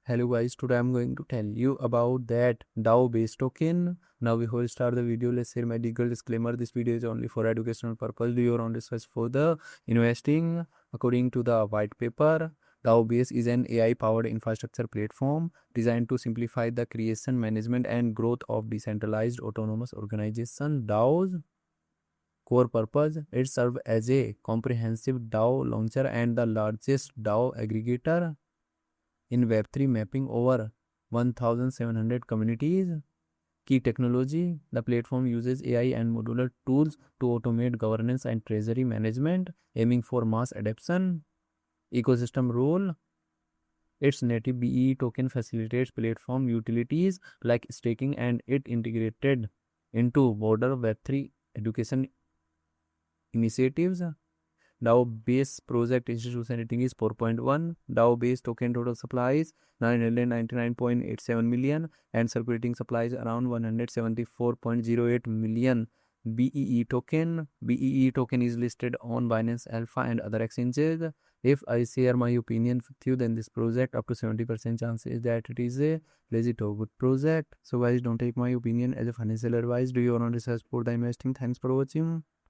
Hello guys, today I'm going to tell you about that DAO-based token. Now before we start the video, let's share my legal disclaimer. This video is only for educational purpose. Do your own research for the investing. According to the white paper, DAO-Base is an AI-powered infrastructure platform designed to simplify the creation, management and growth of decentralized autonomous organizations. DAOs core purpose, it serves as a comprehensive DAO launcher and the largest DAO aggregator in Web3, mapping over 1,700 communities. Key technology, the platform uses AI and modular tools to automate governance and treasury management, aiming for mass adoption. Ecosystem role, its native BE token facilitates platform utilities like staking, and it integrated into broader Web3 education initiatives. DAO-Base project institution rating is 4.1. DAO-Base token total supply is 999.87 million and circulating supply is around 174.08 million BEE token. BEE token is listed on Binance Alpha and other exchanges. If I share my opinion with you, then this project up to 70% chance is that it is a legit or good project. So guys, don't take my opinion as a financial advice. Do your own research for the investing. Thanks for watching.